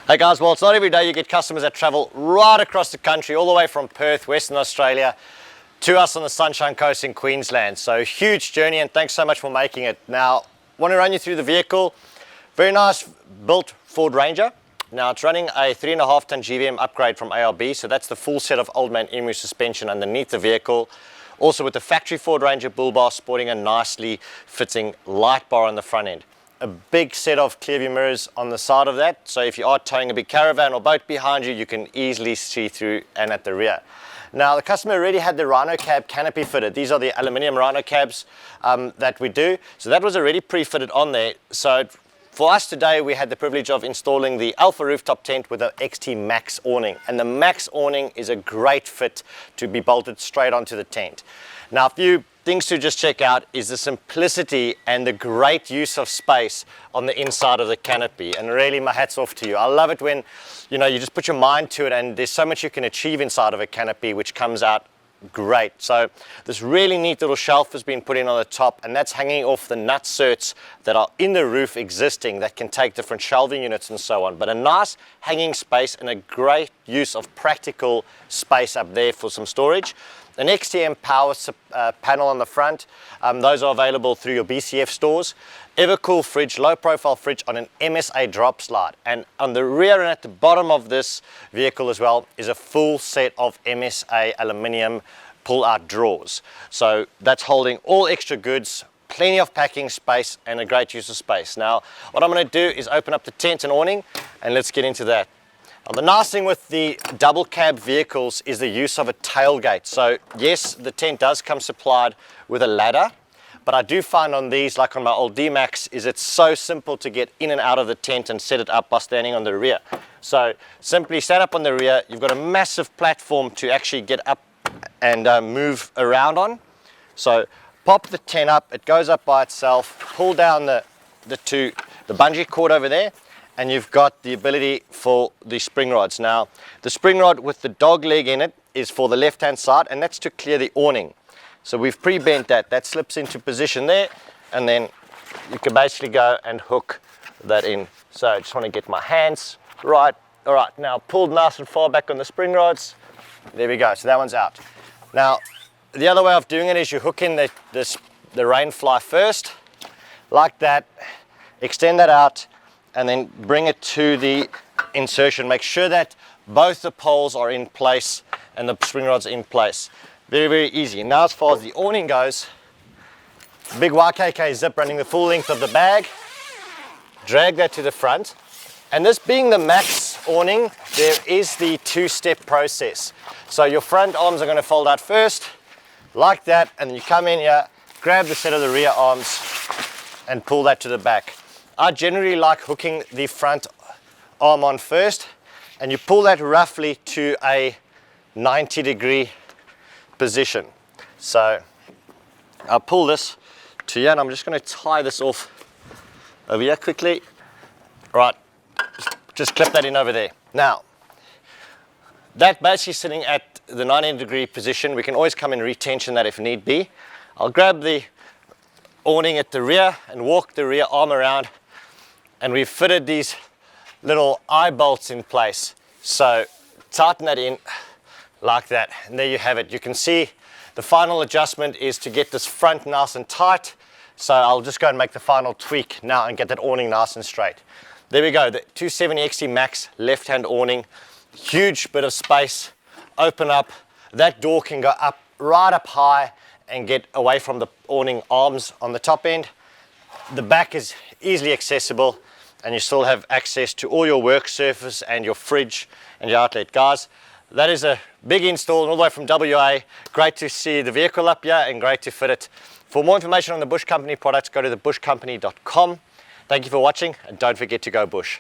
Hey guys, well, it's not every day you get customers that travel right across the country, all the way from Perth, Western Australia, to us on the Sunshine Coast in Queensland. So huge journey, and thanks so much for making it. Now, I want to run you through the vehicle. Very nice built Ford Ranger. Now it's running a 3.5 ton GVM upgrade from ARB, so that's the full set of Old Man Emu suspension underneath the vehicle. Also with the factory Ford Ranger bull bar, sporting a nicely fitting light bar on the front end. A big set of clear view mirrors on the side of that, so if you are towing a big caravan or boat behind you, you can easily see through, and at the rear. Now the customer already had the Rhino cab canopy fitted. These are the Aluminium Rhino cabs that we do, so that was already pre-fitted on there. So for us today, we had the privilege of installing the Alpha Rooftop Tent with the XT MAX Awning, and the MAX Awning is a great fit to be bolted straight onto the tent. Now, a few things to just check out is the simplicity and the great use of space on the inside of the canopy, and really my hat's off to you. I love it when you just put your mind to it, and there's so much you can achieve inside of a canopy which comes out great. So this really neat little shelf has been put in on the top, and that's hanging off the nut certs that are in the roof existing that can take different shelving units and so on. But a nice hanging space and a great use of practical space up there for some storage. An XTM power panel on the front, those are available through your BCF stores. Evercool fridge, low profile fridge on an MSA drop slide, and on the rear and at the bottom of this vehicle as well is a full set of MSA aluminium pull out drawers. So that's holding all extra goods, plenty of packing space, and a great use of space. Now what I'm going to do is open up the tent and awning, and let's get into that. Now, the nice thing with the double cab vehicles is the use of a tailgate. So yes, the tent does come supplied with a ladder, but I do find on these, like on my old D-Max, is it's so simple to get in and out of the tent and set it up by standing on the rear. So simply stand up on the rear, you've got a massive platform to actually get up and move around on. So pop the tent up, it goes up by itself, pull down the bungee cord over there, and you've got the ability for the spring rods. Now, the spring rod with the dog leg in it is for the left-hand side, and that's to clear the awning. So we've pre-bent that. That slips into position there, and then you can basically go and hook that in. So I just want to get my hands right. All right, now pulled nice and far back on the spring rods. There we go, so that one's out. Now, the other way of doing it is you hook in the rainfly first, like that, extend that out, and then bring it to the insertion. Make sure that both the poles are in place and the spring rods are in place. Very, very easy. Now as far as the awning goes, big YKK zip running the full length of the bag, drag that to the front. And this being the Max awning, there is the two-step process. So your front arms are going to fold out first, like that, and then you come in here, grab the set of the rear arms and pull that to the back. I generally like hooking the front arm on first, and you pull that roughly to a 90-degree position. So I'll pull this to here, and I'm just going to tie this off over here quickly. Right, just clip that in over there. Now, that basically sitting at the 90-degree position. We can always come and retension that if need be. I'll grab the awning at the rear and walk the rear arm around, and we've fitted these little eye bolts in place. So tighten that in like that, and there you have it. You can see the final adjustment is to get this front nice and tight. So I'll just go and make the final tweak now and get that awning nice and straight. There we go, the 270 XT MAX left-hand awning, huge bit of space. Open up, that door can go up right up high and get away from the awning arms on the top end. The back is easily accessible, and you still have access to all your work surface and your fridge and your outlet. Guys, that is a big install all the way from WA. Great to see the vehicle up here and great to fit it. For more information on the Bush Company products, go to thebushcompany.com. Thank you for watching, and don't forget to go bush.